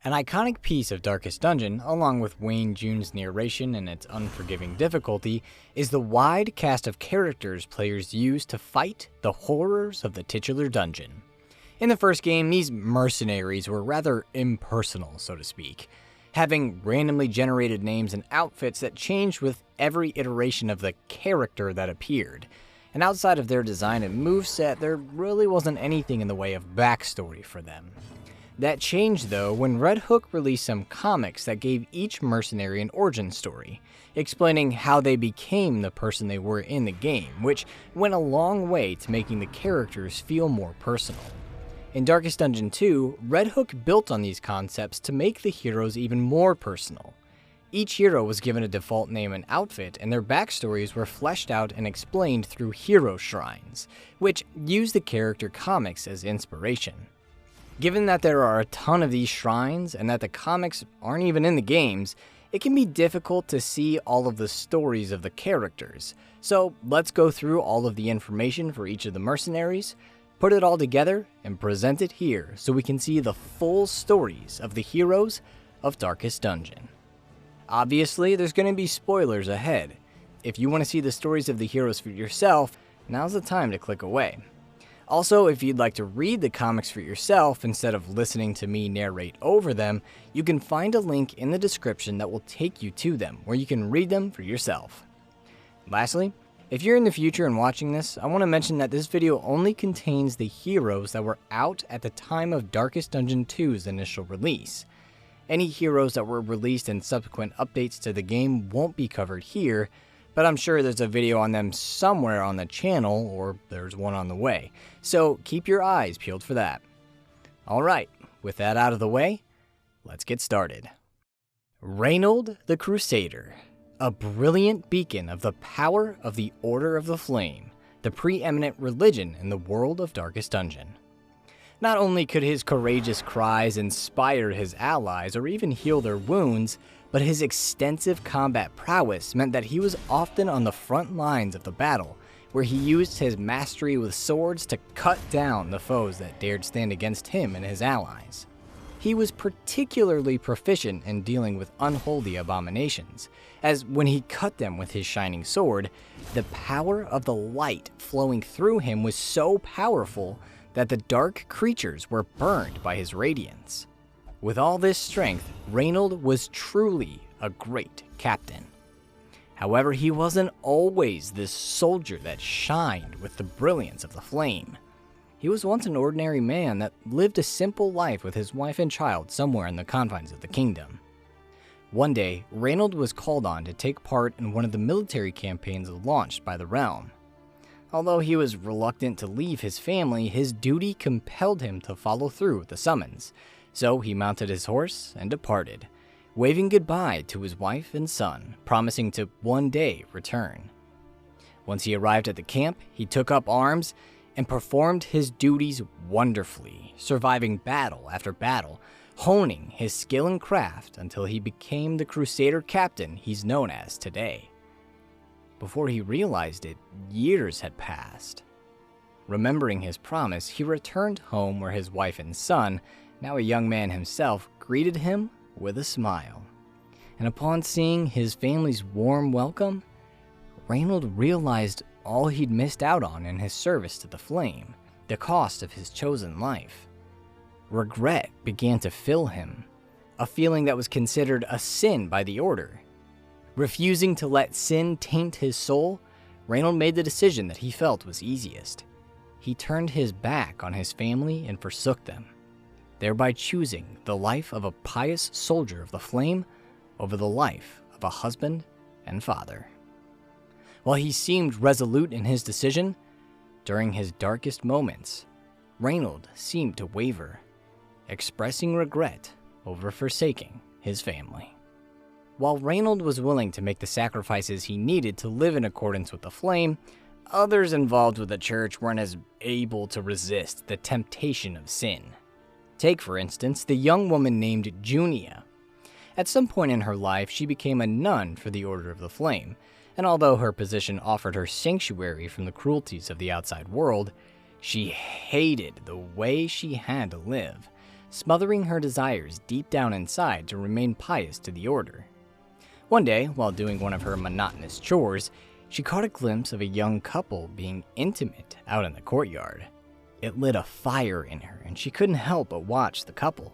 An iconic piece of Darkest Dungeon, along with Wayne June's narration and its unforgiving difficulty, is the wide cast of characters players use to fight the horrors of the titular dungeon. In the first game, these mercenaries were rather impersonal, so to speak, having randomly generated names and outfits that changed with every iteration of the character that appeared. And outside of their design and moveset, there really wasn't anything in the way of backstory for them. That changed though when Red Hook released some comics that gave each mercenary an origin story, explaining how they became the person they were in the game, which went a long way to making the characters feel more personal. In Darkest Dungeon 2, Red Hook built on these concepts to make the heroes even more personal. Each hero was given a default name and outfit, and their backstories were fleshed out and explained through hero shrines, which used the character comics as inspiration. Given that there are a ton of these shrines and that the comics aren't even in the games, it can be difficult to see all of the stories of the characters. So let's go through all of the information for each of the mercenaries, put it all together, and present it here so we can see the full stories of the heroes of Darkest Dungeon. Obviously, there's going to be spoilers ahead. If you want to see the stories of the heroes for yourself, now's the time to click away. Also, if you'd like to read the comics for yourself instead of listening to me narrate over them, you can find a link in the description that will take you to them, where you can read them for yourself. Lastly, if you're in the future and watching this, I want to mention that this video only contains the heroes that were out at the time of Darkest Dungeon 2's initial release. Any heroes that were released in subsequent updates to the game won't be covered here, but I'm sure there's a video on them somewhere on the channel, or there's one on the way, so keep your eyes peeled for that. Alright, with that out of the way, let's get started. Reynald the Crusader, a brilliant beacon of the power of the Order of the Flame, the preeminent religion in the world of Darkest Dungeon. Not only could his courageous cries inspire his allies or even heal their wounds, but his extensive combat prowess meant that he was often on the front lines of the battle, where he used his mastery with swords to cut down the foes that dared stand against him and his allies. He was particularly proficient in dealing with unholy abominations, as when he cut them with his shining sword, the power of the light flowing through him was so powerful that the dark creatures were burned by his radiance. With all this strength, Reynald was truly a great captain. However, he wasn't always this soldier that shined with the brilliance of the flame. He was once an ordinary man that lived a simple life with his wife and child somewhere in the confines of the kingdom. One day, Reynald was called on to take part in one of the military campaigns launched by the realm. Although he was reluctant to leave his family, his duty compelled him to follow through with the summons. So he mounted his horse and departed, waving goodbye to his wife and son, promising to one day return. Once he arrived at the camp, he took up arms and performed his duties wonderfully, surviving battle after battle, honing his skill and craft until he became the Crusader captain he's known as today. Before he realized it, years had passed. Remembering his promise, he returned home where his wife and son, now a young man himself, greeted him with a smile. And upon seeing his family's warm welcome, Reynald realized all he'd missed out on in his service to the flame, the cost of his chosen life. Regret began to fill him, a feeling that was considered a sin by the Order. Refusing to let sin taint his soul, Reynald made the decision that he felt was easiest. He turned his back on his family and forsook them, thereby choosing the life of a pious soldier of the flame over the life of a husband and father. While he seemed resolute in his decision, during his darkest moments, Reynald seemed to waver, expressing regret over forsaking his family. While Reynald was willing to make the sacrifices he needed to live in accordance with the flame, others involved with the church weren't as able to resist the temptation of sin. Take, for instance, the young woman named Junia. At some point in her life, she became a nun for the Order of the Flame, and although her position offered her sanctuary from the cruelties of the outside world, she hated the way she had to live. smothering her desires deep down inside to remain pious to the order. One day, while doing one of her monotonous chores, she caught a glimpse of a young couple being intimate out in the courtyard. It lit a fire in her, and she couldn't help but watch the couple.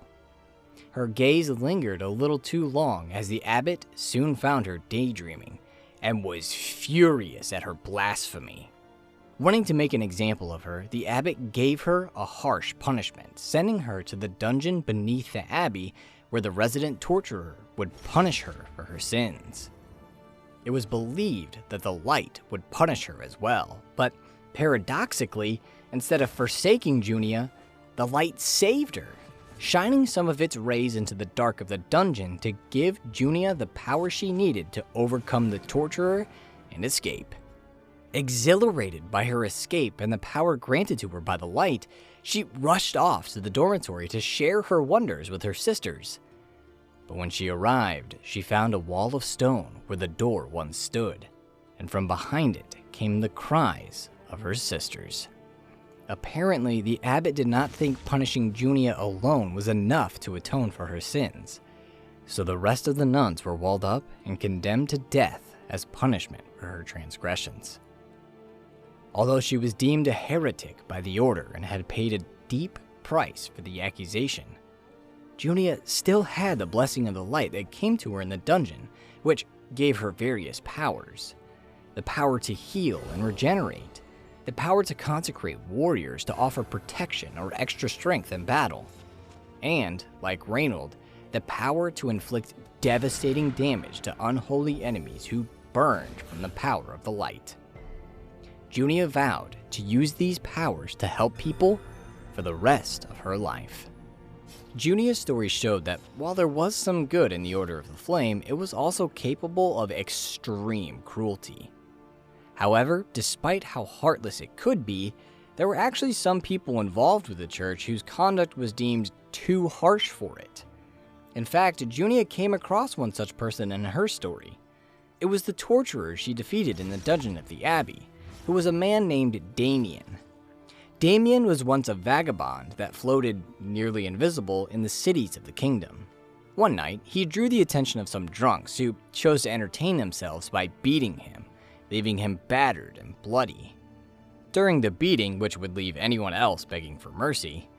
Her gaze lingered a little too long as the abbot soon found her daydreaming, and was furious at her blasphemy. Wanting to make an example of her, the abbot gave her a harsh punishment, sending her to the dungeon beneath the abbey where the resident torturer would punish her for her sins. It was believed that the light would punish her as well, but paradoxically, instead of forsaking Junia, the light saved her, shining some of its rays into the dark of the dungeon to give Junia the power she needed to overcome the torturer and escape. Exhilarated by her escape and the power granted to her by the light, she rushed off to the dormitory to share her wonders with her sisters. But when she arrived, she found a wall of stone where the door once stood, and from behind it came the cries of her sisters. Apparently, the abbot did not think punishing Junia alone was enough to atone for her sins, so the rest of the nuns were walled up and condemned to death as punishment for her transgressions. Although she was deemed a heretic by the order and had paid a deep price for the accusation, Junia still had the blessing of the light that came to her in the dungeon, which gave her various powers. The power to heal and regenerate, the power to consecrate warriors to offer protection or extra strength in battle, and, like Reynald, the power to inflict devastating damage to unholy enemies who burned from the power of the light. Junia vowed to use these powers to help people for the rest of her life. Junia's story showed that while there was some good in the Order of the Flame, it was also capable of extreme cruelty. However, despite how heartless it could be, there were actually some people involved with the church whose conduct was deemed too harsh for it. In fact, Junia came across one such person in her story. It was the torturer she defeated in the dungeon of the Abbey, who was a man named Damian. Damian was once a vagabond that floated, nearly invisible, in the cities of the kingdom. One night, he drew the attention of some drunks who chose to entertain themselves by beating him, leaving him battered and bloody. During the beating, which would leave anyone else begging for mercy,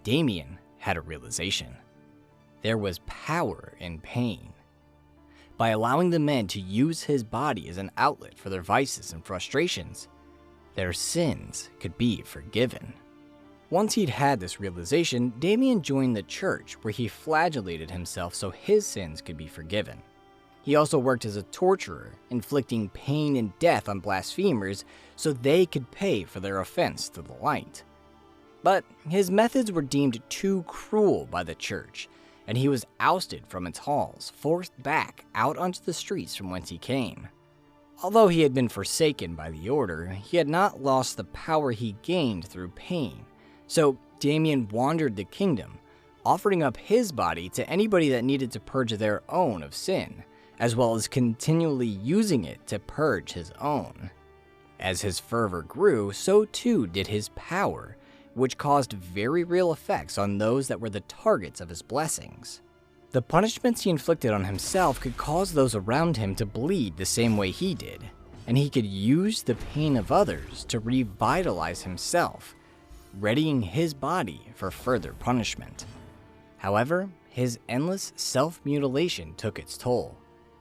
Damian had a realization. There was power in pain. By allowing the men to use his body as an outlet for their vices and frustrations, their sins could be forgiven. Once he'd had this realization, Damian joined the church where he flagellated himself so his sins could be forgiven. He also worked as a torturer, inflicting pain and death on blasphemers so they could pay for their offense to the light. But his methods were deemed too cruel by the church, and he was ousted from its halls, forced back out onto the streets from whence he came. Although he had been forsaken by the order, he had not lost the power he gained through pain, so Damian wandered the kingdom, offering up his body to anybody that needed to purge their own of sin, as well as continually using it to purge his own. As his fervor grew, so too did his power, which caused very real effects on those that were the targets of his blessings. The punishments he inflicted on himself could cause those around him to bleed the same way he did, and he could use the pain of others to revitalize himself, readying his body for further punishment. However, his endless self-mutilation took its toll,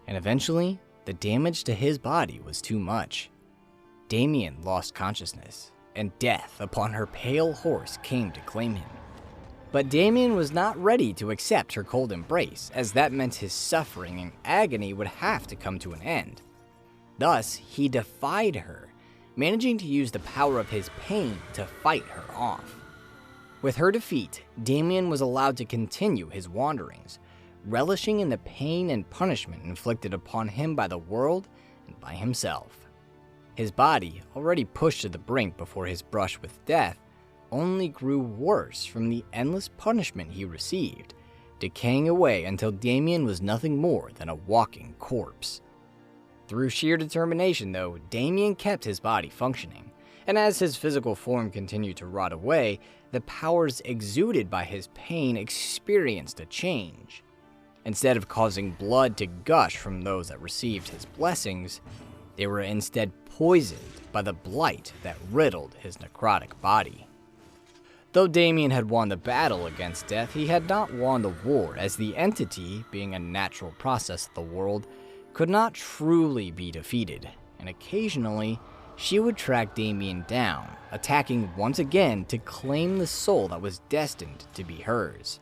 and eventually, the damage to his body was too much. Damian lost consciousness, and death upon her pale horse came to claim him. But Damian was not ready to accept her cold embrace, as that meant his suffering and agony would have to come to an end. Thus, he defied her, managing to use the power of his pain to fight her off. With her defeat, Damian was allowed to continue his wanderings, relishing in the pain and punishment inflicted upon him by the world and by himself. His body, already pushed to the brink before his brush with death, only grew worse from the endless punishment he received, decaying away until Damian was nothing more than a walking corpse. Through sheer determination, though, Damian kept his body functioning, And as his physical form continued to rot away, the powers exuded by his pain experienced a change. Instead of causing blood to gush from those that received his blessings, they were instead poisoned by the blight that riddled his necrotic body. Though Damian had won the battle against death, he had not won the war, as the entity, being a natural process of the world, could not truly be defeated, and occasionally she would track Damian down, attacking once again to claim the soul that was destined to be hers.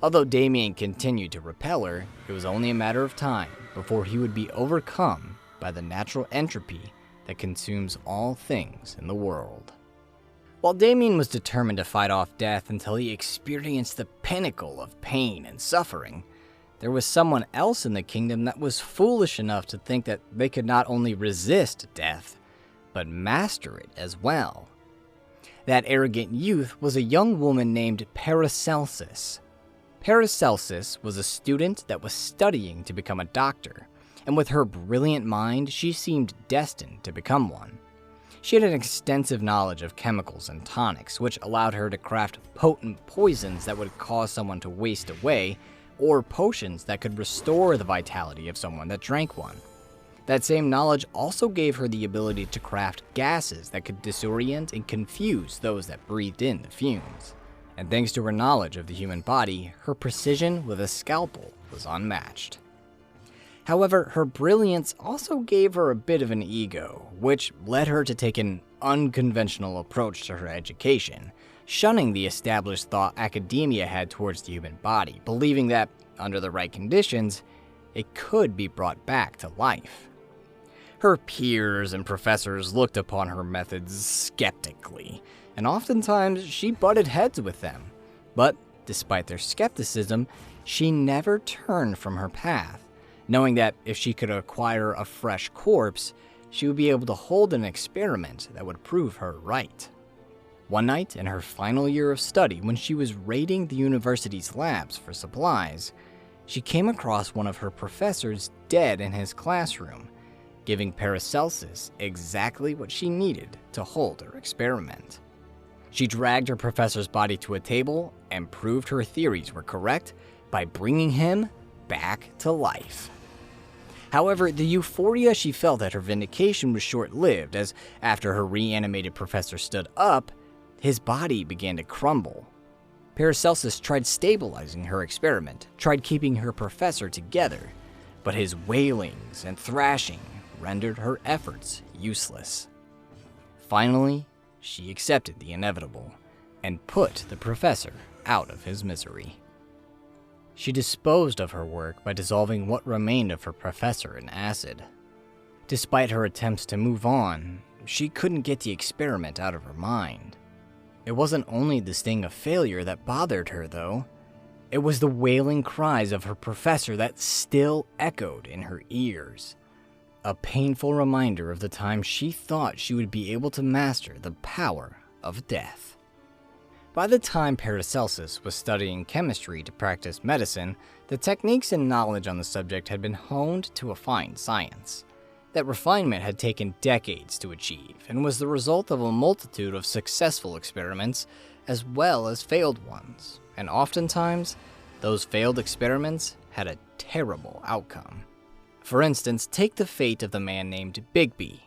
Although Damian continued to repel her, it was only a matter of time before he would be overcome by the natural entropy that consumes all things in the world. While Damian was determined to fight off death until he experienced the pinnacle of pain and suffering, there was someone else in the kingdom that was foolish enough to think that they could not only resist death, but master it as well. That arrogant youth was a young woman named Paracelsus. Paracelsus was a student that was studying to become a doctor, and with her brilliant mind, she seemed destined to become one. She had an extensive knowledge of chemicals and tonics, which allowed her to craft potent poisons that would cause someone to waste away, or potions that could restore the vitality of someone that drank one. That same knowledge also gave her the ability to craft gases that could disorient and confuse those that breathed in the fumes. And thanks to her knowledge of the human body, her precision with a scalpel was unmatched. However, her brilliance also gave her a bit of an ego, which led her to take an unconventional approach to her education, shunning the established thought academia had towards the human body, believing that, under the right conditions, it could be brought back to life. Her peers and professors looked upon her methods skeptically, and oftentimes she butted heads with them. But despite their skepticism, she never turned from her path, knowing that if she could acquire a fresh corpse, she would be able to hold an experiment that would prove her right. One night in her final year of study, when she was raiding the university's labs for supplies, she came across one of her professors dead in his classroom, giving Paracelsus exactly what she needed to hold her experiment. She dragged her professor's body to a table and proved her theories were correct by bringing him back to life. However, the euphoria she felt at her vindication was short-lived, as after her reanimated professor stood up, his body began to crumble. Paracelsus tried stabilizing her experiment, tried keeping her professor together, but his wailings and thrashing rendered her efforts useless. Finally, she accepted the inevitable and put the professor out of his misery. She disposed of her work by dissolving what remained of her professor in acid. Despite her attempts to move on, she couldn't get the experiment out of her mind. It wasn't only the sting of failure that bothered her, though. It was the wailing cries of her professor that still echoed in her ears. A painful reminder of the time she thought she would be able to master the power of death. By the time Paracelsus was studying chemistry to practice medicine, the techniques and knowledge on the subject had been honed to a fine science. That refinement had taken decades to achieve, and was the result of a multitude of successful experiments, as well as failed ones, and oftentimes, those failed experiments had a terrible outcome. For instance, take the fate of the man named Bigby.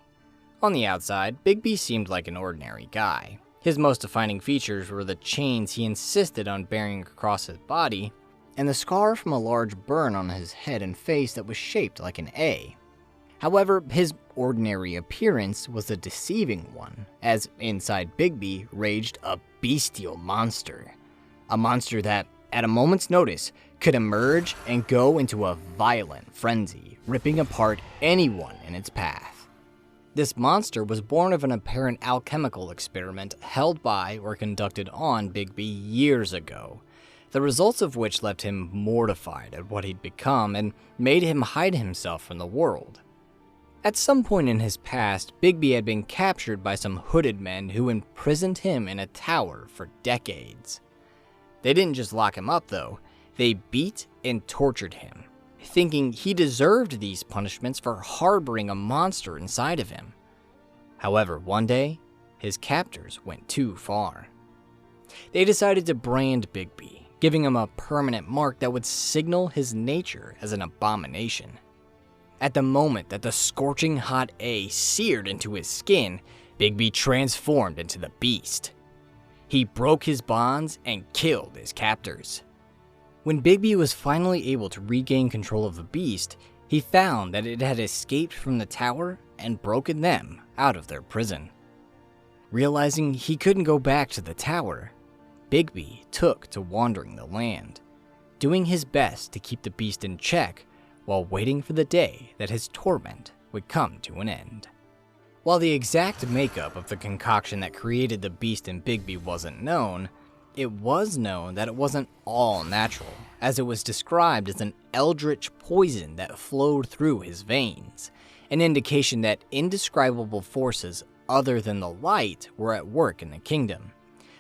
On the outside, Bigby seemed like an ordinary guy. His most defining features were the chains he insisted on bearing across his body, and the scar from a large burn on his head and face that was shaped like an A. However, his ordinary appearance was a deceiving one, as inside Bigby raged a bestial monster. A monster that, at a moment's notice, could emerge and go into a violent frenzy, ripping apart anyone in its path. This monster was born of an apparent alchemical experiment held by or conducted on Bigby years ago, the results of which left him mortified at what he'd become and made him hide himself from the world. At some point in his past, Bigby had been captured by some hooded men who imprisoned him in a tower for decades. They didn't just lock him up though, they beat and tortured him, thinking he deserved these punishments for harboring a monster inside of him. However, one day, his captors went too far. They decided to brand Bigby, giving him a permanent mark that would signal his nature as an abomination. At the moment that the scorching hot A seared into his skin, Bigby transformed into the beast. He broke his bonds and killed his captors. When Bigby was finally able to regain control of the beast, he found that it had escaped from the tower and broken them out of their prison. Realizing he couldn't go back to the tower, Bigby took to wandering the land, doing his best to keep the beast in check while waiting for the day that his torment would come to an end. While the exact makeup of the concoction that created the beast in Bigby wasn't known, it was known that it wasn't all natural, as it was described as an eldritch poison that flowed through his veins, an indication that indescribable forces other than the light were at work in the kingdom,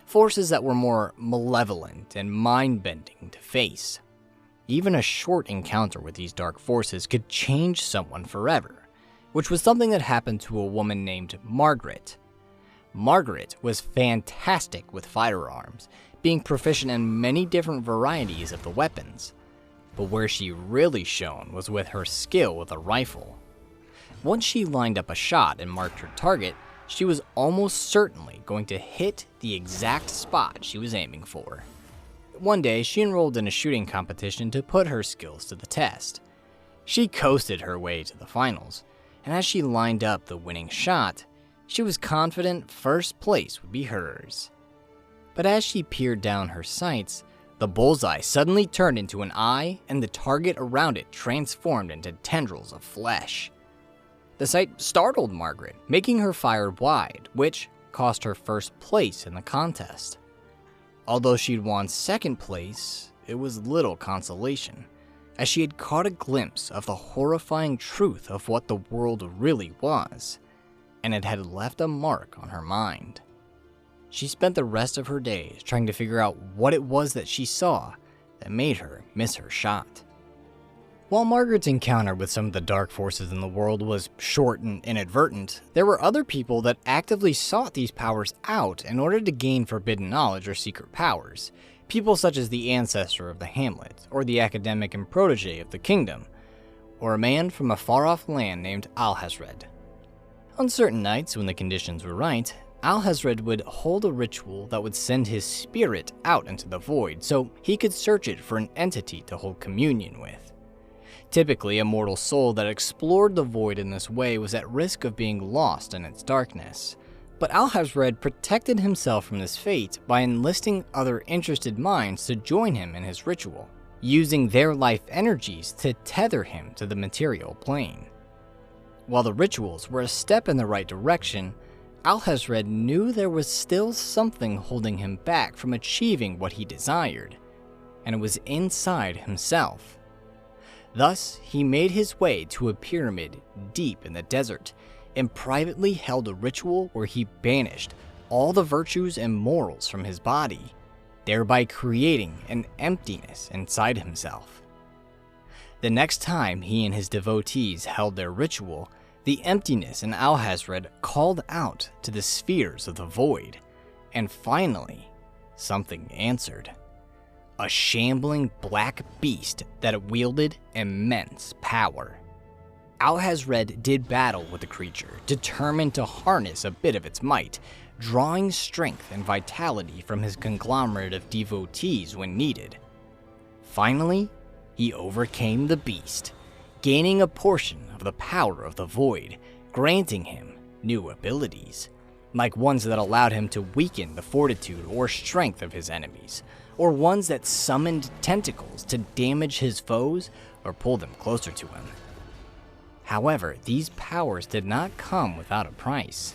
forces that were more malevolent and mind-bending to face. Even a short encounter with these dark forces could change someone forever, which was something that happened to a woman named Margaret. Margaret was fantastic with firearms, being proficient in many different varieties of the weapons, but where she really shone was with her skill with a rifle. Once she lined up a shot and marked her target, she was almost certainly going to hit the exact spot she was aiming for. One day, she enrolled in a shooting competition to put her skills to the test. She coasted her way to the finals, and as she lined up the winning shot, she was confident first place would be hers. But as she peered down her sights, the bullseye suddenly turned into an eye and the target around it transformed into tendrils of flesh. The sight startled Margaret, making her fire wide, which cost her first place in the contest. Although she'd won second place, it was little consolation, as she had caught a glimpse of the horrifying truth of what the world really was, and it had left a mark on her mind. She spent the rest of her days trying to figure out what it was that she saw that made her miss her shot. While Margaret's encounter with some of the dark forces in the world was short and inadvertent, there were other people that actively sought these powers out in order to gain forbidden knowledge or secret powers. People such as the ancestor of the hamlet, or the academic and protege of the kingdom, or a man from a far-off land named Alhazred. On certain nights, when the conditions were right, Alhazred would hold a ritual that would send his spirit out into the void so he could search it for an entity to hold communion with. Typically, a mortal soul that explored the void in this way was at risk of being lost in its darkness. But Alhazred protected himself from this fate by enlisting other interested minds to join him in his ritual, using their life energies to tether him to the material plane. While the rituals were a step in the right direction, Alhazred knew there was still something holding him back from achieving what he desired, and it was inside himself. Thus, he made his way to a pyramid deep in the desert and privately held a ritual where he banished all the virtues and morals from his body, thereby creating an emptiness inside himself. The next time he and his devotees held their ritual, the emptiness in Alhazred called out to the spheres of the void, and finally, something answered. A shambling black beast that wielded immense power. Alhazred did battle with the creature, determined to harness a bit of its might, drawing strength and vitality from his conglomerate of devotees when needed. Finally, he overcame the beast, gaining a portion of the power of the void, granting him new abilities, like ones that allowed him to weaken the fortitude or strength of his enemies, or ones that summoned tentacles to damage his foes or pull them closer to him. However, these powers did not come without a price.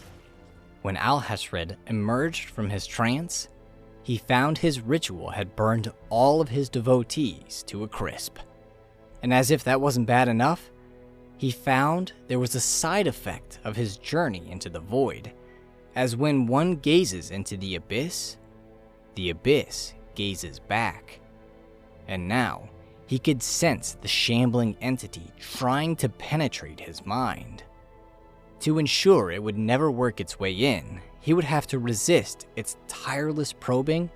When Alhazred emerged from his trance, he found his ritual had burned all of his devotees to a crisp. And as if that wasn't bad enough, he found there was a side effect of his journey into the void, as when one gazes into the abyss gazes back. And now, he could sense the shambling entity trying to penetrate his mind. To ensure it would never work its way in, he would have to resist its tireless probing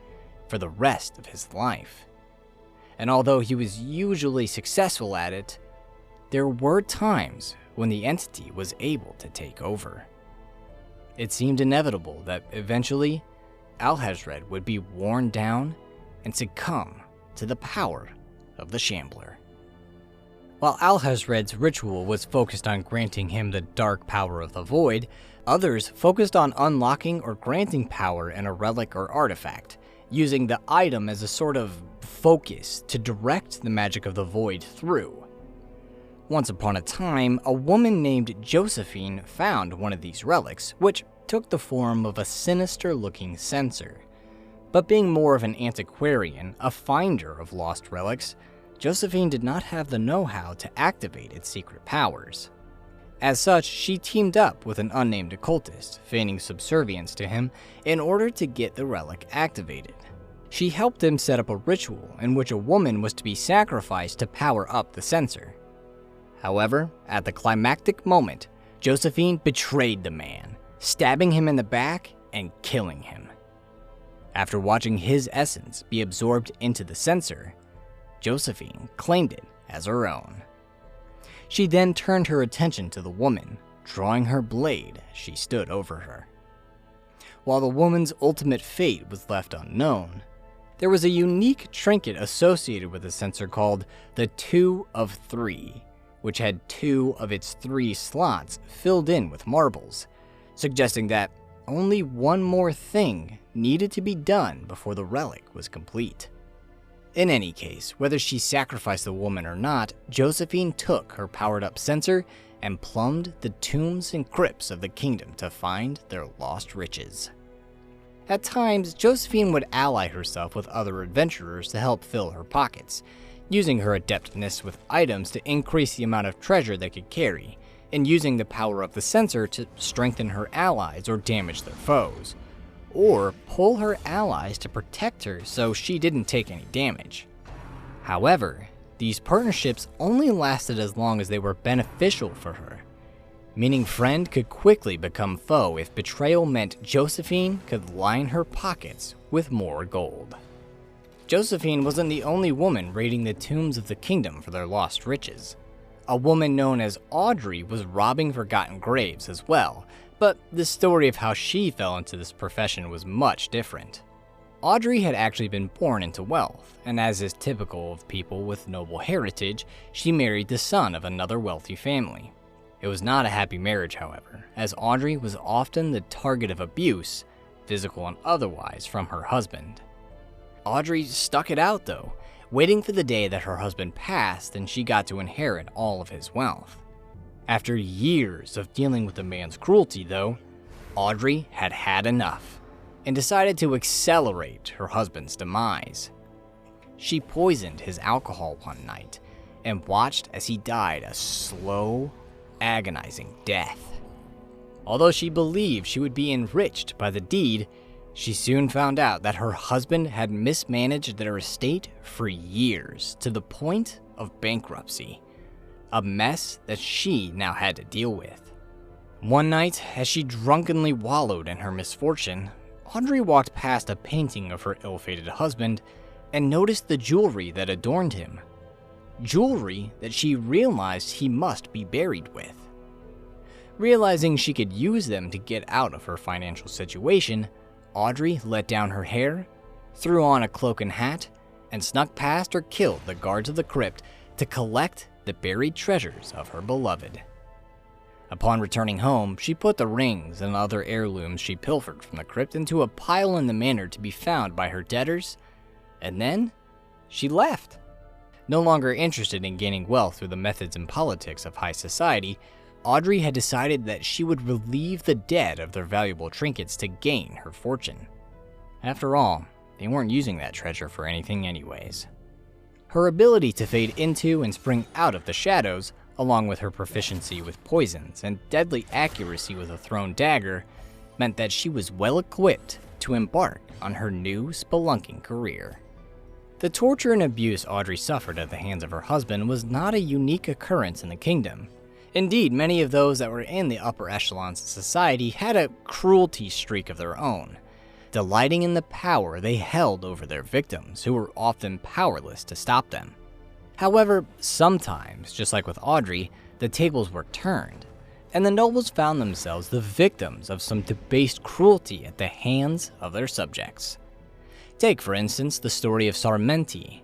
for the rest of his life. And although he was usually successful at it, there were times when the entity was able to take over. It seemed inevitable that eventually, Alhazred would be worn down and succumb to the power of the Shambler. While Alhazred's ritual was focused on granting him the dark power of the Void, others focused on unlocking or granting power in a relic or artifact, using the item as a sort of focus to direct the magic of the Void through. Once upon a time, a woman named Josephine found one of these relics, which took the form of a sinister-looking censer. But being more of an antiquarian, a finder of lost relics, Josephine did not have the know-how to activate its secret powers. As such, she teamed up with an unnamed occultist, feigning subservience to him, in order to get the relic activated. She helped him set up a ritual in which a woman was to be sacrificed to power up the censer. However, at the climactic moment, Josephine betrayed the man, stabbing him in the back and killing him. After watching his essence be absorbed into the censer, Josephine claimed it as her own. She then turned her attention to the woman, drawing her blade as she stood over her. While the woman's ultimate fate was left unknown, there was a unique trinket associated with the censer called the 2 of 3, which had 2 of its 3 slots filled in with marbles, suggesting that only one more thing needed to be done before the relic was complete. In any case, whether she sacrificed the woman or not, Josephine took her powered-up censer and plumbed the tombs and crypts of the kingdom to find their lost riches. At times, Josephine would ally herself with other adventurers to help fill her pockets, using her adeptness with items to increase the amount of treasure they could carry, and using the power of the censer to strengthen her allies or damage their foes, or pull her allies to protect her so she didn't take any damage. However, these partnerships only lasted as long as they were beneficial for her, meaning friend could quickly become foe if betrayal meant Josephine could line her pockets with more gold. Josephine wasn't the only woman raiding the tombs of the kingdom for their lost riches. A woman known as Audrey was robbing forgotten graves as well, but the story of how she fell into this profession was much different. Audrey had actually been born into wealth, and as is typical of people with noble heritage, she married the son of another wealthy family. It was not a happy marriage, however, as Audrey was often the target of abuse, physical and otherwise, from her husband. Audrey stuck it out though, waiting for the day that her husband passed and she got to inherit all of his wealth. After years of dealing with the man's cruelty though, Audrey had had enough and decided to accelerate her husband's demise. She poisoned his alcohol one night and watched as he died a slow, agonizing death. Although she believed she would be enriched by the deed, she soon found out that her husband had mismanaged their estate for years to the point of bankruptcy, a mess that she now had to deal with. One night, as she drunkenly wallowed in her misfortune, Audrey walked past a painting of her ill-fated husband and noticed the jewelry that adorned him. Jewelry that she realized he must be buried with. Realizing she could use them to get out of her financial situation, Audrey let down her hair, threw on a cloak and hat, and snuck past or killed the guards of the crypt to collect the buried treasures of her beloved. Upon returning home, she put the rings and other heirlooms she pilfered from the crypt into a pile in the manor to be found by her debtors, and then she left. No longer interested in gaining wealth through the methods and politics of high society, Audrey had decided that she would relieve the dead of their valuable trinkets to gain her fortune. After all, they weren't using that treasure for anything anyways. Her ability to fade into and spring out of the shadows, along with her proficiency with poisons and deadly accuracy with a thrown dagger, meant that she was well equipped to embark on her new spelunking career. The torture and abuse Audrey suffered at the hands of her husband was not a unique occurrence in the kingdom. Indeed, many of those that were in the upper echelons of society had a cruelty streak of their own, delighting in the power they held over their victims, who were often powerless to stop them. However, sometimes, just like with Audrey, the tables were turned, and the nobles found themselves the victims of some debased cruelty at the hands of their subjects. Take, for instance, the story of Sarmenti.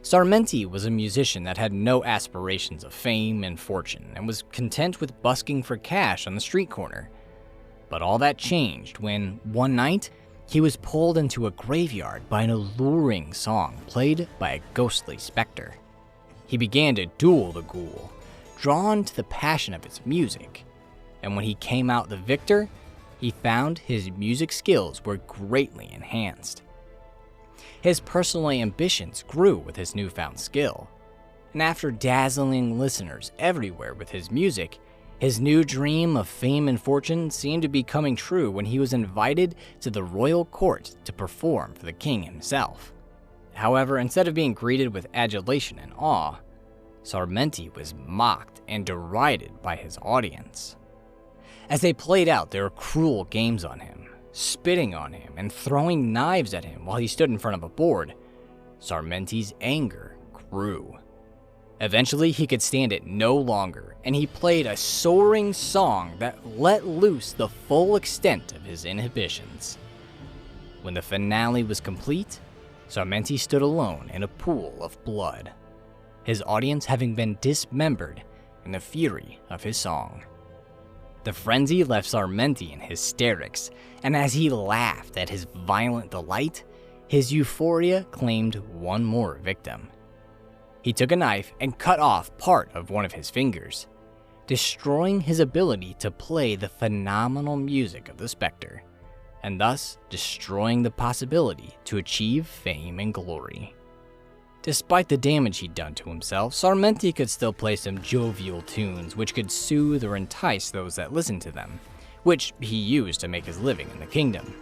Sarmenti was a musician that had no aspirations of fame and fortune and was content with busking for cash on the street corner. But all that changed when, one night, he was pulled into a graveyard by an alluring song played by a ghostly specter. He began to duel the ghoul, drawn to the passion of its music, and when he came out the victor, he found his music skills were greatly enhanced. His personal ambitions grew with his newfound skill, and after dazzling listeners everywhere with his music, his new dream of fame and fortune seemed to be coming true when he was invited to the royal court to perform for the king himself. However, instead of being greeted with adulation and awe, Sarmenti was mocked and derided by his audience. As they played out their cruel games on him, spitting on him and throwing knives at him while he stood in front of a board, Sarmenti's anger grew. Eventually, he could stand it no longer, and he played a soaring song that let loose the full extent of his inhibitions. When the finale was complete, Sarmenti stood alone in a pool of blood, his audience having been dismembered in the fury of his song. The frenzy left Sarmenti in hysterics, and as he laughed at his violent delight, his euphoria claimed one more victim. He took a knife and cut off part of one of his fingers, destroying his ability to play the phenomenal music of the specter, and thus destroying the possibility to achieve fame and glory. Despite the damage he'd done to himself, Sarmenti could still play some jovial tunes which could soothe or entice those that listened to them, which he used to make his living in the kingdom.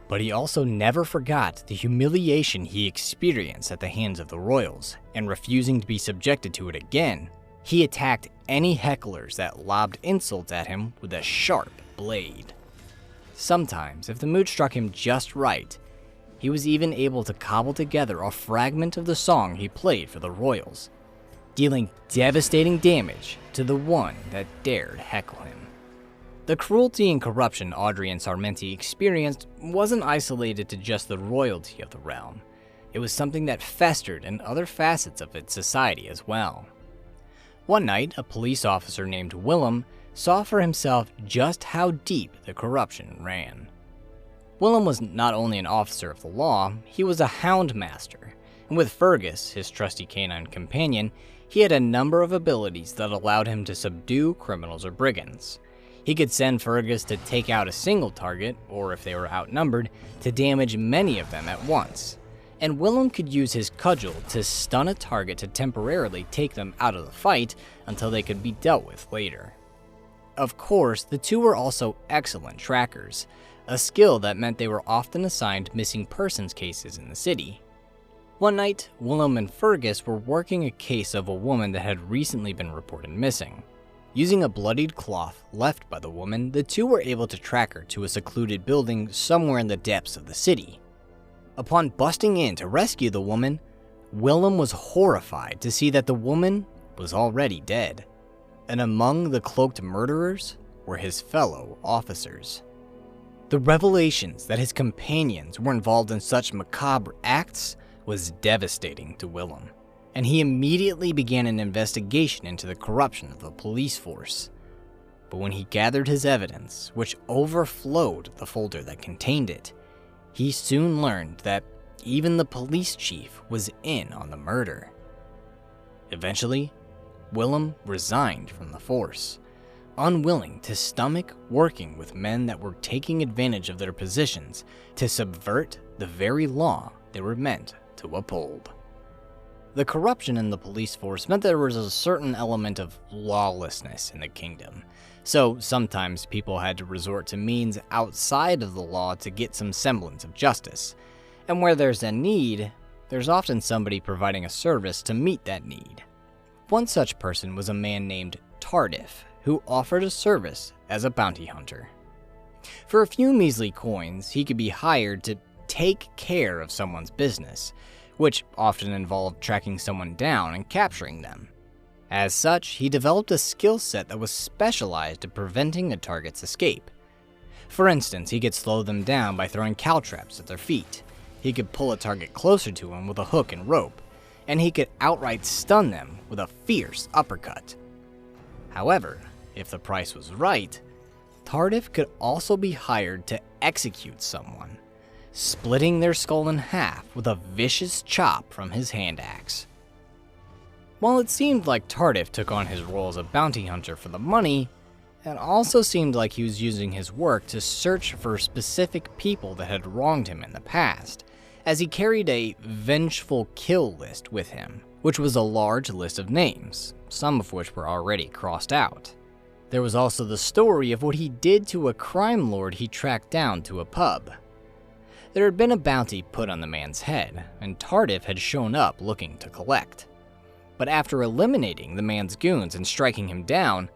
But he also never forgot the humiliation he experienced at the hands of the royals, and refusing to be subjected to it again, he attacked any hecklers that lobbed insults at him with a sharp blade. Sometimes, if the mood struck him just right, he was even able to cobble together a fragment of the song he played for the royals, dealing devastating damage to the one that dared heckle him. The cruelty and corruption Audrey and Sarmenti experienced wasn't isolated to just the royalty of the realm. It was something that festered in other facets of its society as well. One night, a police officer named Willam saw for himself just how deep the corruption ran. Willam was not only an officer of the law, he was a Houndmaster, and with Fergus, his trusty canine companion, he had a number of abilities that allowed him to subdue criminals or brigands. He could send Fergus to take out a single target, or if they were outnumbered, to damage many of them at once. And Willam could use his cudgel to stun a target to temporarily take them out of the fight until they could be dealt with later. Of course, the two were also excellent trackers, a skill that meant they were often assigned missing persons cases in the city. One night, Willam and Fergus were working a case of a woman that had recently been reported missing. Using a bloodied cloth left by the woman, the two were able to track her to a secluded building somewhere in the depths of the city. Upon busting in to rescue the woman, Willam was horrified to see that the woman was already dead, and among the cloaked murderers were his fellow officers. The revelations that his companions were involved in such macabre acts was devastating to Willam, and he immediately began an investigation into the corruption of the police force. But when he gathered his evidence, which overflowed the folder that contained it, he soon learned that even the police chief was in on the murder. Eventually, Willam resigned from the force, unwilling to stomach working with men that were taking advantage of their positions to subvert the very law they were meant to uphold. The corruption in the police force meant there was a certain element of lawlessness in the kingdom, so sometimes people had to resort to means outside of the law to get some semblance of justice, and where there's a need, there's often somebody providing a service to meet that need. One such person was a man named Tardif, who offered a service as a bounty hunter. For a few measly coins, he could be hired to take care of someone's business, which often involved tracking someone down and capturing them. As such, he developed a skill set that was specialized at preventing a target's escape. For instance, he could slow them down by throwing caltraps at their feet. He could pull a target closer to him with a hook and rope, and he could outright stun them with a fierce uppercut. However, if the price was right, Tardif could also be hired to execute someone, splitting their skull in half with a vicious chop from his hand axe. While it seemed like Tardif took on his role as a bounty hunter for the money, it also seemed like he was using his work to search for specific people that had wronged him in the past, as he carried a vengeful kill list with him, which was a large list of names, some of which were already crossed out. There was also the story of what he did to a crime lord he tracked down to a pub. There had been a bounty put on the man's head, and Tardif had shown up looking to collect. But after eliminating the man's goons and striking him down,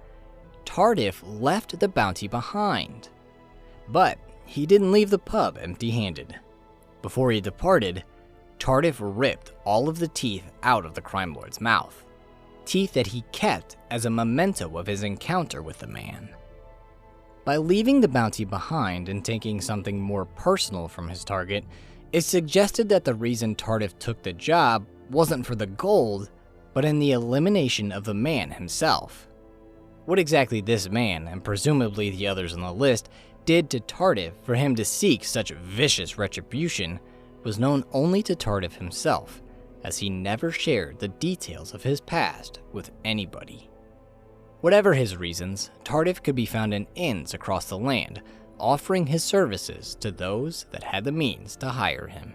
Tardif left the bounty behind. But he didn't leave the pub empty-handed. Before he departed, Tardif ripped all of the teeth out of the crime lord's mouth, teeth that he kept as a memento of his encounter with the man. By leaving the bounty behind and taking something more personal from his target, it suggested that the reason Tardif took the job wasn't for the gold, but in the elimination of the man himself. What exactly this man, and presumably the others on the list, did to Tardif for him to seek such vicious retribution was known only to Tardif himself, as he never shared the details of his past with anybody. Whatever his reasons, Tardif could be found in inns across the land, offering his services to those that had the means to hire him.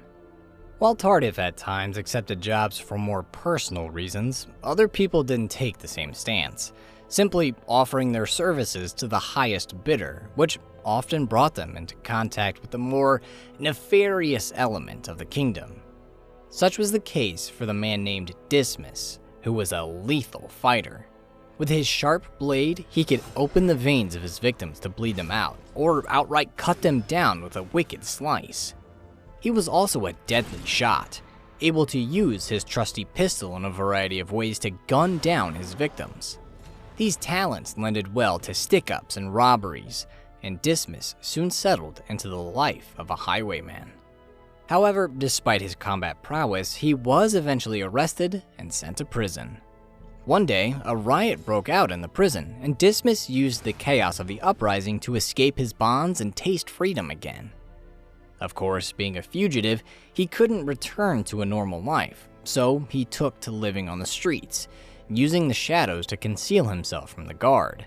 While Tardif at times accepted jobs for more personal reasons, other people didn't take the same stance, simply offering their services to the highest bidder, which often brought them into contact with the more nefarious element of the kingdom. Such was the case for the man named Dismas, who was a lethal fighter. With his sharp blade, he could open the veins of his victims to bleed them out, or outright cut them down with a wicked slice. He was also a deadly shot, able to use his trusty pistol in a variety of ways to gun down his victims. These talents lended well to stick-ups and robberies, and Dismas soon settled into the life of a highwayman. However, despite his combat prowess, he was eventually arrested and sent to prison. One day, a riot broke out in the prison, and Dismas used the chaos of the uprising to escape his bonds and taste freedom again. Of course, being a fugitive, he couldn't return to a normal life, so he took to living on the streets, using the shadows to conceal himself from the guard.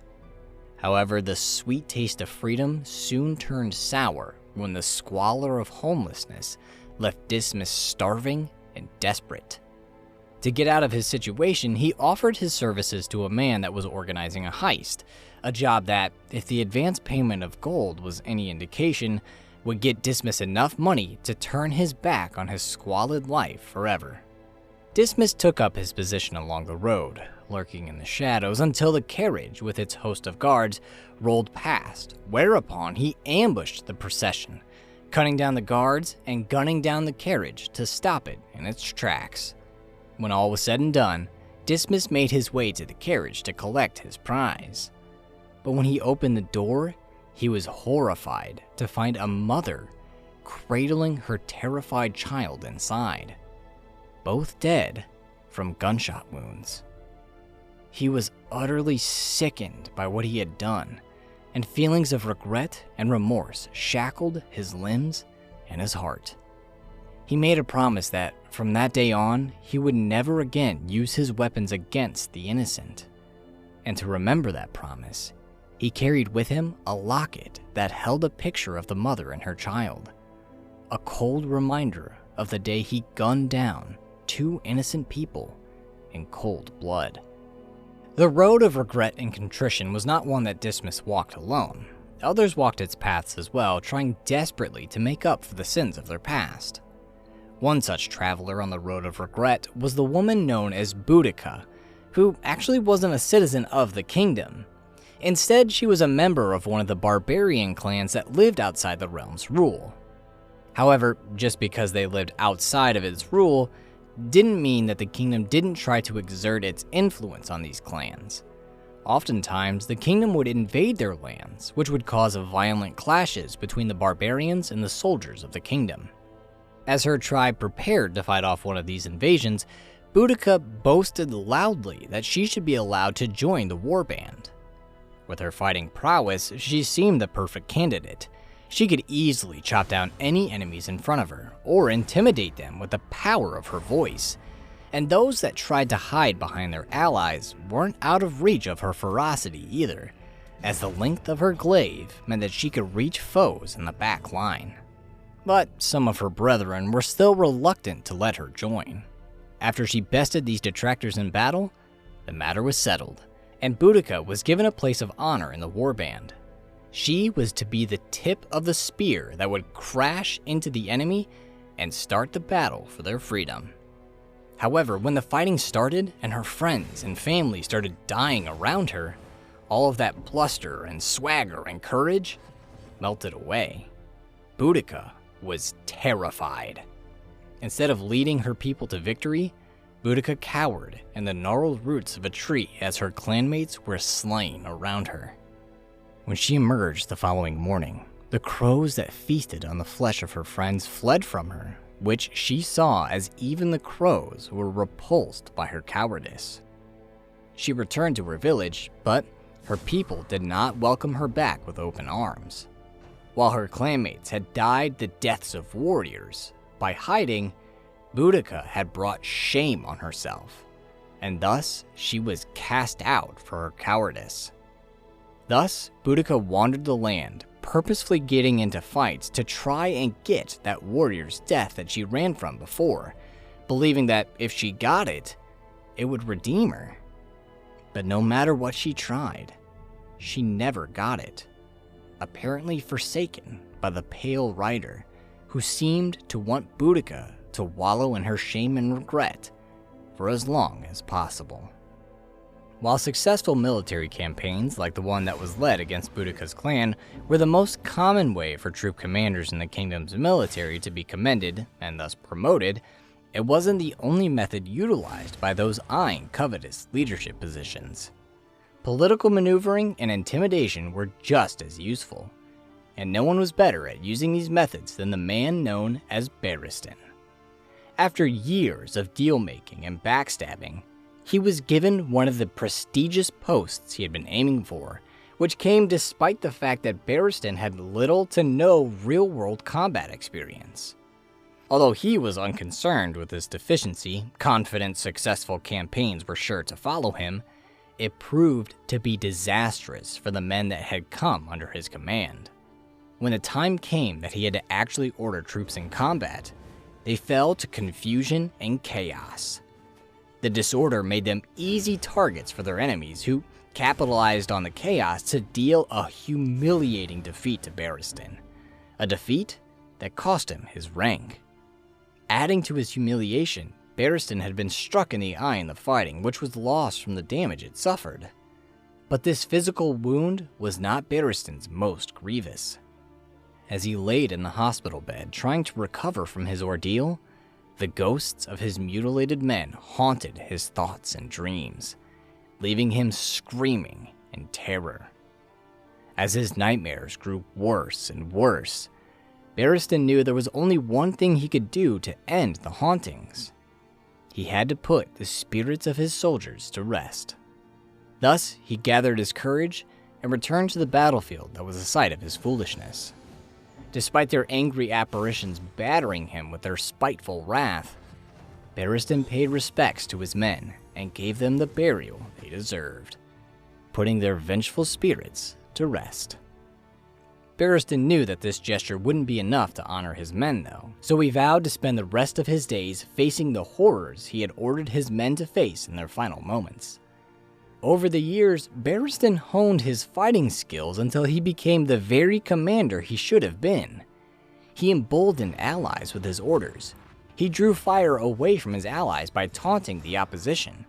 However, the sweet taste of freedom soon turned sour when the squalor of homelessness left Dismas starving and desperate. To get out of his situation, he offered his services to a man that was organizing a heist, a job that, if the advance payment of gold was any indication, would get Dismas enough money to turn his back on his squalid life forever. Dismas took up his position along the road, lurking in the shadows until the carriage with its host of guards rolled past, whereupon he ambushed the procession, cutting down the guards and gunning down the carriage to stop it in its tracks. When all was said and done, Dismas made his way to the carriage to collect his prize. But when he opened the door, he was horrified to find a mother cradling her terrified child inside, both dead from gunshot wounds. He was utterly sickened by what he had done, and feelings of regret and remorse shackled his limbs and his heart. He made a promise that, from that day on, he would never again use his weapons against the innocent. And to remember that promise, he carried with him a locket that held a picture of the mother and her child, a cold reminder of the day he gunned down 2 innocent people in cold blood. The road of regret and contrition was not one that Dismas walked alone. Others walked its paths as well, trying desperately to make up for the sins of their past. One such traveler on the road of regret was the woman known as Boudica, who actually wasn't a citizen of the kingdom. Instead, she was a member of one of the barbarian clans that lived outside the realm's rule. However, just because they lived outside of its rule didn't mean that the kingdom didn't try to exert its influence on these clans. Oftentimes, the kingdom would invade their lands, which would cause violent clashes between the barbarians and the soldiers of the kingdom. As her tribe prepared to fight off one of these invasions, Boudica boasted loudly that she should be allowed to join the warband. With her fighting prowess, she seemed the perfect candidate. She could easily chop down any enemies in front of her, or intimidate them with the power of her voice. And those that tried to hide behind their allies weren't out of reach of her ferocity either, as the length of her glaive meant that she could reach foes in the back line. But some of her brethren were still reluctant to let her join. After she bested these detractors in battle, the matter was settled, and Boudica was given a place of honor in the warband. She was to be the tip of the spear that would crash into the enemy and start the battle for their freedom. However, when the fighting started and her friends and family started dying around her, all of that bluster and swagger and courage melted away. Boudica was terrified. Instead of leading her people to victory, Boudica cowered in the gnarled roots of a tree as her clanmates were slain around her. When she emerged the following morning, the crows that feasted on the flesh of her friends fled from her, which she saw as even the crows were repulsed by her cowardice. She returned to her village, but her people did not welcome her back with open arms. While her clanmates had died the deaths of warriors, by hiding, Boudica had brought shame on herself, and thus she was cast out for her cowardice. Thus, Boudica wandered the land, purposefully getting into fights to try and get that warrior's death that she ran from before, believing that if she got it, it would redeem her. But no matter what she tried, she never got it, apparently forsaken by the Pale Rider, who seemed to want Boudica to wallow in her shame and regret for as long as possible. While successful military campaigns like the one that was led against Boudica's clan were the most common way for troop commanders in the kingdom's military to be commended and thus promoted, it wasn't the only method utilized by those eyeing covetous leadership positions. Political maneuvering and intimidation were just as useful, and no one was better at using these methods than the man known as Barristan. After years of deal-making and backstabbing, he was given one of the prestigious posts he had been aiming for, which came despite the fact that Barristan had little to no real-world combat experience. Although he was unconcerned with this deficiency, confident successful campaigns were sure to follow him, it proved to be disastrous for the men that had come under his command. When the time came that he had to actually order troops in combat, they fell to confusion and chaos. The disorder made them easy targets for their enemies, who capitalized on the chaos to deal a humiliating defeat to Barristan, a defeat that cost him his rank. Adding to his humiliation, Barristan had been struck in the eye in the fighting, which was lost from the damage it suffered. But this physical wound was not Barristan's most grievous. As he laid in the hospital bed trying to recover from his ordeal, the ghosts of his mutilated men haunted his thoughts and dreams, leaving him screaming in terror. As his nightmares grew worse and worse, Barristan knew there was only one thing he could do to end the hauntings. He had to put the spirits of his soldiers to rest. Thus, he gathered his courage and returned to the battlefield that was the site of his foolishness. Despite their angry apparitions battering him with their spiteful wrath, Barristan paid respects to his men and gave them the burial they deserved, putting their vengeful spirits to rest. Barristan knew that this gesture wouldn't be enough to honor his men, though, so he vowed to spend the rest of his days facing the horrors he had ordered his men to face in their final moments. Over the years, Barristan honed his fighting skills until he became the very commander he should have been. He emboldened allies with his orders. He drew fire away from his allies by taunting the opposition,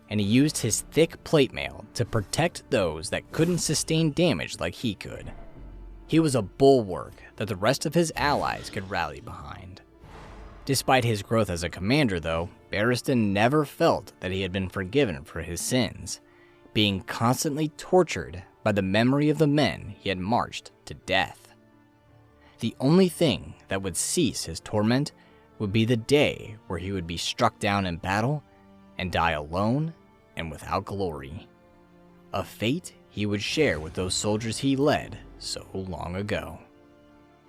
and he used his thick plate mail to protect those that couldn't sustain damage like he could. He was a bulwark that the rest of his allies could rally behind. Despite his growth as a commander though, Barristan never felt that he had been forgiven for his sins, being constantly tortured by the memory of the men he had marched to death. The only thing that would cease his torment would be the day where he would be struck down in battle and die alone and without glory. A fate he would share with those soldiers he led so long ago.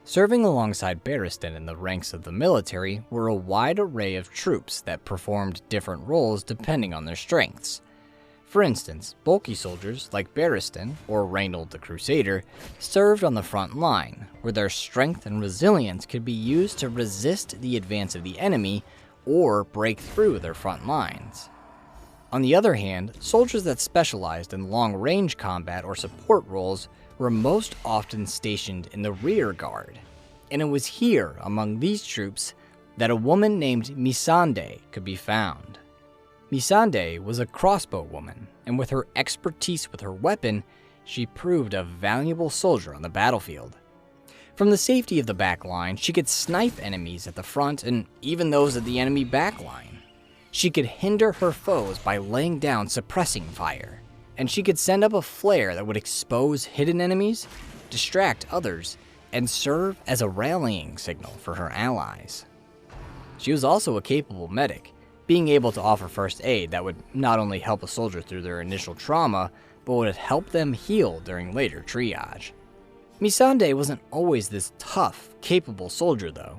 Serving alongside Barristan in the ranks of the military were a wide array of troops that performed different roles depending on their strengths. For instance, bulky soldiers like Barristan or Reynald the Crusader served on the front line, where their strength and resilience could be used to resist the advance of the enemy or break through their front lines. On the other hand, soldiers that specialized in long-range combat or support roles were most often stationed in the rear guard, and it was here among these troops that a woman named Missandei could be found. Missandei was a crossbow woman, and with her expertise with her weapon, she proved a valuable soldier on the battlefield. From the safety of the back line, she could snipe enemies at the front and even those at the enemy back line. She could hinder her foes by laying down suppressing fire, and she could send up a flare that would expose hidden enemies, distract others, and serve as a rallying signal for her allies. She was also a capable medic, being able to offer first aid that would not only help a soldier through their initial trauma, but would help them heal during later triage. Missandei wasn't always this tough, capable soldier though.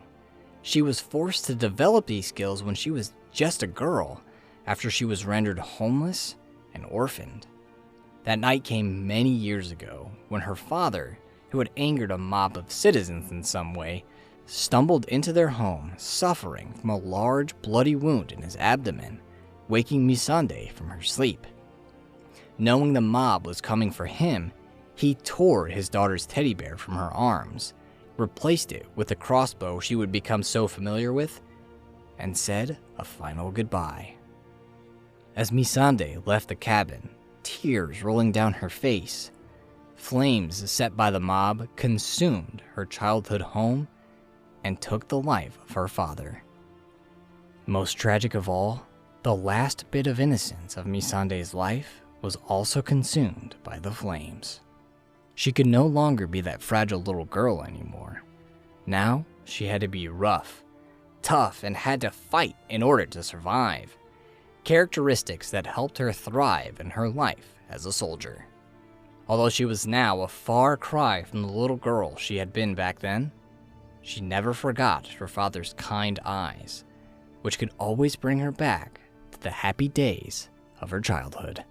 She was forced to develop these skills when she was just a girl, after she was rendered homeless and orphaned. That night came many years ago, when her father, who had angered a mob of citizens in some way, stumbled into their home, suffering from a large bloody wound in his abdomen, waking Missandei from her sleep. Knowing the mob was coming for him, he tore his daughter's teddy bear from her arms, replaced it with the crossbow she would become so familiar with, and said a final goodbye. As Missandei left the cabin, tears rolling down her face, flames set by the mob consumed her childhood home and took the life of her father. Most tragic of all, the last bit of innocence of Missandei's life was also consumed by the flames. She could no longer be that fragile little girl anymore. Now she had to be rough, tough, and had to fight in order to survive. Characteristics that helped her thrive in her life as a soldier. Although she was now a far cry from the little girl she had been back then, she never forgot her father's kind eyes, which could always bring her back to the happy days of her childhood.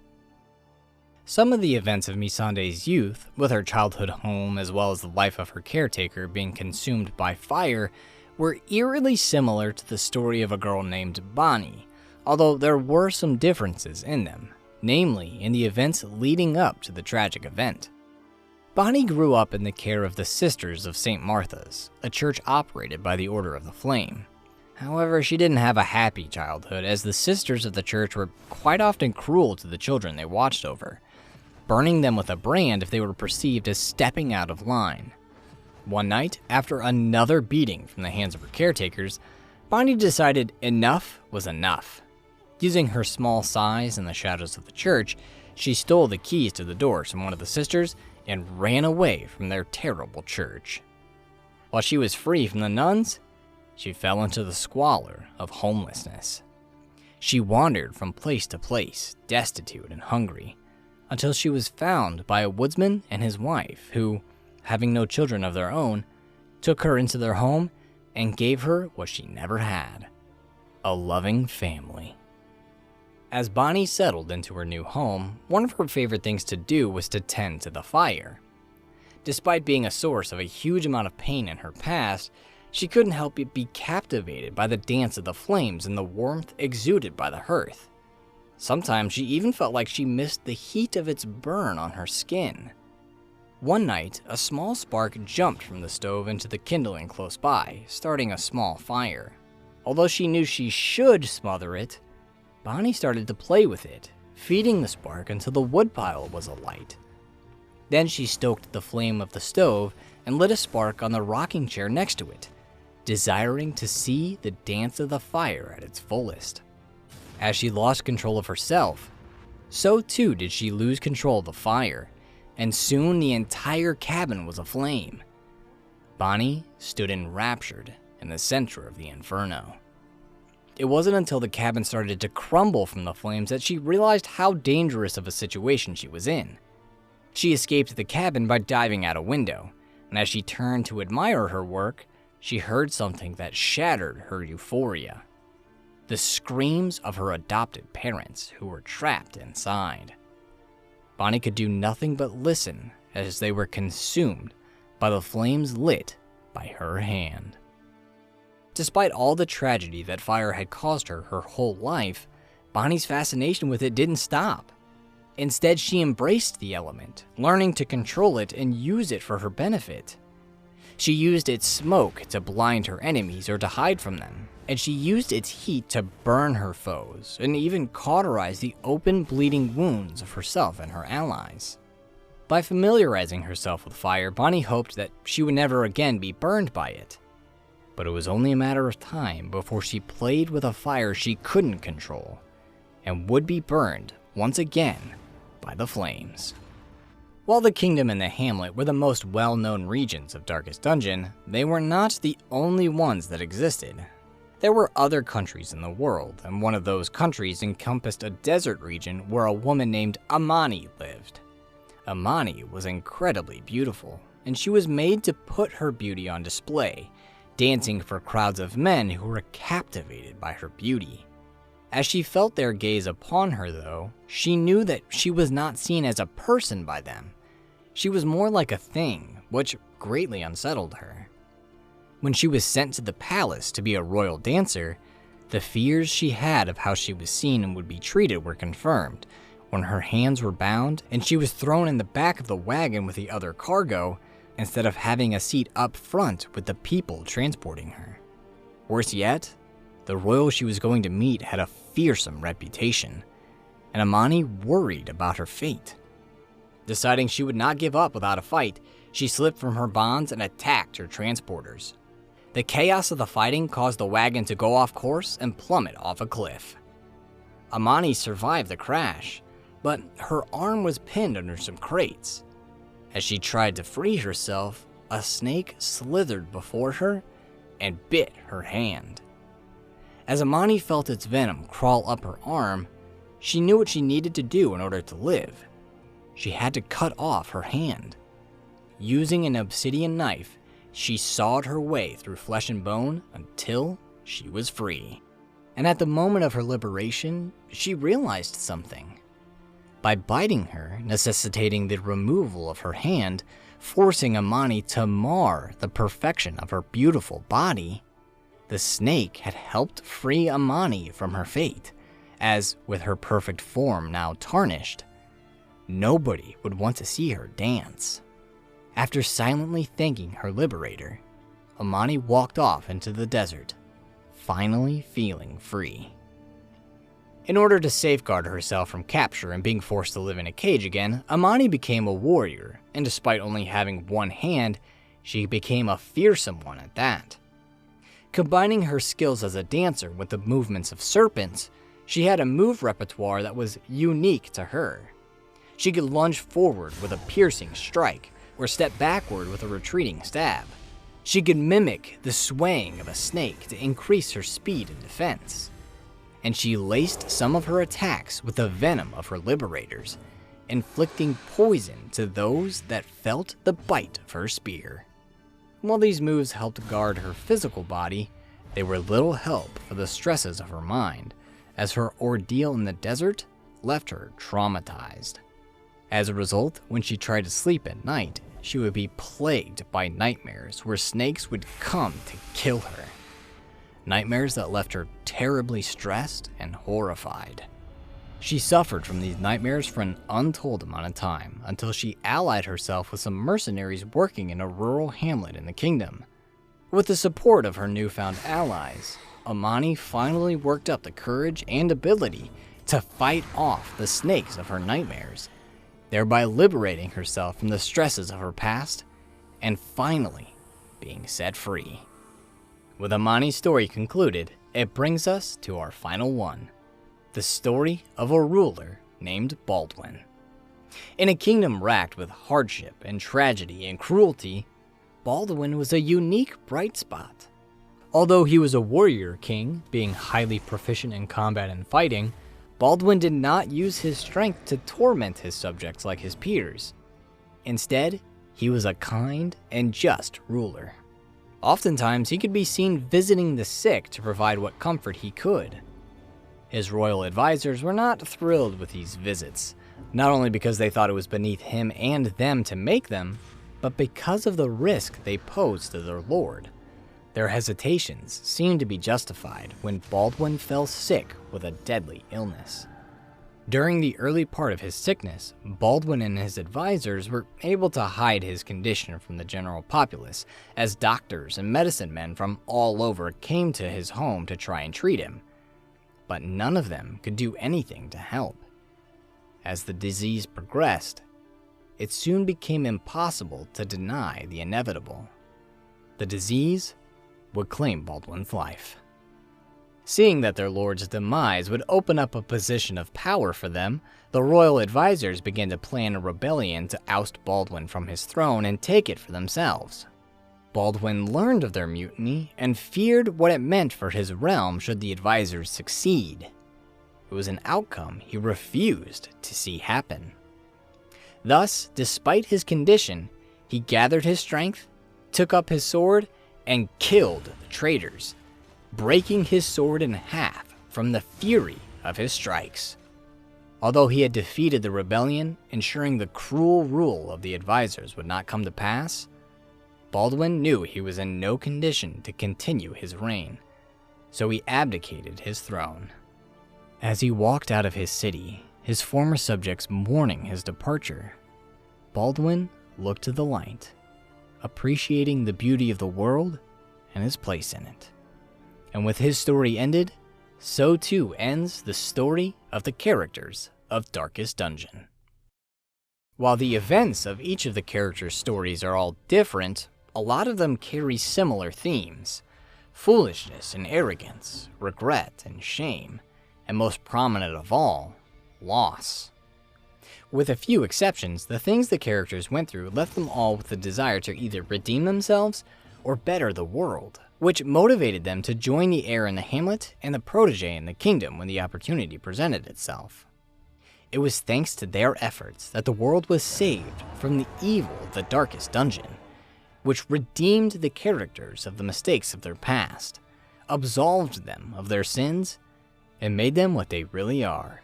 Some of the events of Missandei's youth, with her childhood home as well as the life of her caretaker being consumed by fire, were eerily similar to the story of a girl named Bonnie, although there were some differences in them, namely in the events leading up to the tragic event. Bonnie grew up in the care of the Sisters of St. Martha's, a church operated by the Order of the Flame. However, she didn't have a happy childhood, as the sisters of the church were quite often cruel to the children they watched over, burning them with a brand if they were perceived as stepping out of line. One night, after another beating from the hands of her caretakers, Bonnie decided enough was enough. Using her small size in the shadows of the church, she stole the keys to the doors from one of the sisters and ran away from their terrible church. While she was free from the nuns, she fell into the squalor of homelessness. She wandered from place to place, destitute and hungry, until she was found by a woodsman and his wife who, having no children of their own, took her into their home and gave her what she never had, a loving family. As Bonnie settled into her new home, one of her favorite things to do was to tend to the fire. Despite being a source of a huge amount of pain in her past, she couldn't help but be captivated by the dance of the flames and the warmth exuded by the hearth. Sometimes she even felt like she missed the heat of its burn on her skin. One night, a small spark jumped from the stove into the kindling close by, starting a small fire. Although she knew she should smother it, Bonnie started to play with it, feeding the spark until the woodpile was alight. Then she stoked the flame of the stove and lit a spark on the rocking chair next to it, desiring to see the dance of the fire at its fullest. As she lost control of herself, so too did she lose control of the fire, and soon the entire cabin was aflame. Bonnie stood enraptured in the center of the inferno. It wasn't until the cabin started to crumble from the flames that she realized how dangerous of a situation she was in. She escaped the cabin by diving out a window, and as she turned to admire her work, she heard something that shattered her euphoria. The screams of her adopted parents who were trapped inside. Bonnie could do nothing but listen as they were consumed by the flames lit by her hand. Despite all the tragedy that fire had caused her whole life, Bonnie's fascination with it didn't stop. Instead, she embraced the element, learning to control it and use it for her benefit. She used its smoke to blind her enemies or to hide from them, and she used its heat to burn her foes and even cauterize the open bleeding wounds of herself and her allies. By familiarizing herself with fire, Bonnie hoped that she would never again be burned by it. But it was only a matter of time before she played with a fire she couldn't control, and would be burned once again by the flames. While the kingdom and the hamlet were the most well-known regions of Darkest Dungeon, they were not the only ones that existed. There were other countries in the world, and one of those countries encompassed a desert region where a woman named Amani lived. Amani was incredibly beautiful, and she was made to put her beauty on display, dancing for crowds of men who were captivated by her beauty. As she felt their gaze upon her, though, she knew that she was not seen as a person by them. She was more like a thing, which greatly unsettled her. When she was sent to the palace to be a royal dancer, the fears she had of how she was seen and would be treated were confirmed, when her hands were bound and she was thrown in the back of the wagon with the other cargo, instead of having a seat up front with the people transporting her. Worse yet, the royal she was going to meet had a fearsome reputation, and Amani worried about her fate. Deciding she would not give up without a fight, she slipped from her bonds and attacked her transporters. The chaos of the fighting caused the wagon to go off course and plummet off a cliff. Amani survived the crash, but her arm was pinned under some crates. As she tried to free herself, a snake slithered before her and bit her hand. As Amani felt its venom crawl up her arm, she knew what she needed to do in order to live. She had to cut off her hand. Using an obsidian knife, she sawed her way through flesh and bone until she was free. And at the moment of her liberation, she realized something. By biting her, necessitating the removal of her hand, forcing Amani to mar the perfection of her beautiful body, the snake had helped free Amani from her fate, as, with her perfect form now tarnished, nobody would want to see her dance. After silently thanking her liberator, Amani walked off into the desert, finally feeling free. In order to safeguard herself from capture and being forced to live in a cage again, Amani became a warrior, and despite only having one hand, she became a fearsome one at that. Combining her skills as a dancer with the movements of serpents, she had a move repertoire that was unique to her. She could lunge forward with a piercing strike, or step backward with a retreating stab. She could mimic the swaying of a snake to increase her speed and defense. And she laced some of her attacks with the venom of her liberators, inflicting poison to those that felt the bite of her spear. While these moves helped guard her physical body, they were little help for the stresses of her mind, as her ordeal in the desert left her traumatized. As a result, when she tried to sleep at night, she would be plagued by nightmares where snakes would come to kill her. Nightmares that left her terribly stressed and horrified. She suffered from these nightmares for an untold amount of time until she allied herself with some mercenaries working in a rural hamlet in the kingdom. With the support of her newfound allies, Amani finally worked up the courage and ability to fight off the snakes of her nightmares, thereby liberating herself from the stresses of her past and finally being set free. With Amani's story concluded, it brings us to our final one, the story of a ruler named Baldwin. In a kingdom racked with hardship and tragedy and cruelty, Baldwin was a unique bright spot. Although he was a warrior king, being highly proficient in combat and fighting, Baldwin did not use his strength to torment his subjects like his peers. Instead, he was a kind and just ruler. Oftentimes, he could be seen visiting the sick to provide what comfort he could. His royal advisors were not thrilled with these visits, not only because they thought it was beneath him and them to make them, but because of the risk they posed to their lord. Their hesitations seemed to be justified when Baldwin fell sick with a deadly illness. During the early part of his sickness, Baldwin and his advisors were able to hide his condition from the general populace, as doctors and medicine men from all over came to his home to try and treat him. But none of them could do anything to help. As the disease progressed, it soon became impossible to deny the inevitable. The disease would claim Baldwin's life. Seeing that their lord's demise would open up a position of power for them, the royal advisors began to plan a rebellion to oust Baldwin from his throne and take it for themselves. Baldwin learned of their mutiny and feared what it meant for his realm should the advisors succeed. It was an outcome he refused to see happen. Thus, despite his condition, he gathered his strength, took up his sword, and killed the traitors, breaking his sword in half from the fury of his strikes. Although he had defeated the rebellion, ensuring the cruel rule of the advisors would not come to pass, Baldwin knew he was in no condition to continue his reign, so he abdicated his throne. As he walked out of his city, his former subjects mourning his departure, Baldwin looked to the light, appreciating the beauty of the world and his place in it. And with his story ended, so too ends the story of the characters of Darkest Dungeon. While the events of each of the characters' stories are all different, a lot of them carry similar themes: foolishness and arrogance, regret and shame, and most prominent of all, loss. With a few exceptions, the things the characters went through left them all with the desire to either redeem themselves or better the world, which motivated them to join the heir in the hamlet and the protege in the kingdom when the opportunity presented itself. It was thanks to their efforts that the world was saved from the evil of the Darkest Dungeon, which redeemed the characters of the mistakes of their past, absolved them of their sins, and made them what they really are,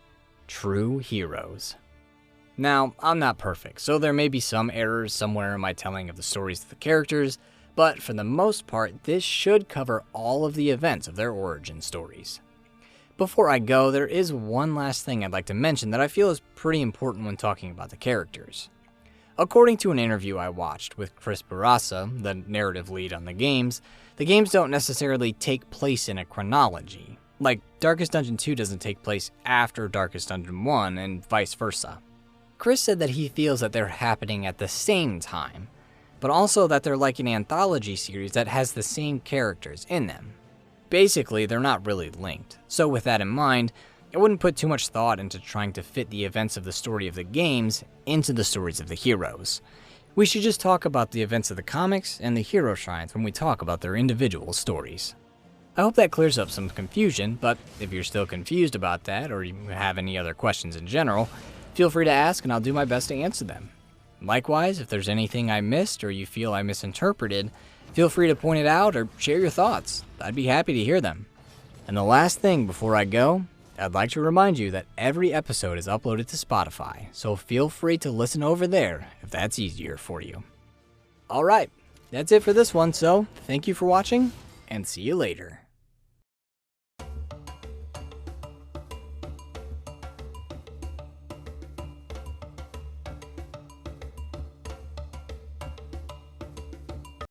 true heroes. Now, I'm not perfect, so there may be some errors somewhere in my telling of the stories of the characters, but for the most part, this should cover all of the events of their origin stories. Before I go, there is one last thing I'd like to mention that I feel is pretty important when talking about the characters. According to an interview I watched with Chris Barassa, the narrative lead on the games don't necessarily take place in a chronology. Like, Darkest Dungeon 2 doesn't take place after Darkest Dungeon 1, and vice versa. Chris said that he feels that they're happening at the same time, but also that they're like an anthology series that has the same characters in them. Basically, they're not really linked, so with that in mind, I wouldn't put too much thought into trying to fit the events of the story of the games into the stories of the heroes. We should just talk about the events of the comics and the hero shrines when we talk about their individual stories. I hope that clears up some confusion, but if you're still confused about that or you have any other questions in general, feel free to ask and I'll do my best to answer them. Likewise, if there's anything I missed or you feel I misinterpreted, feel free to point it out or share your thoughts. I'd be happy to hear them. And the last thing before I go, I'd like to remind you that every episode is uploaded to Spotify, so feel free to listen over there if that's easier for you. Alright, that's it for this one, so thank you for watching, and see you later.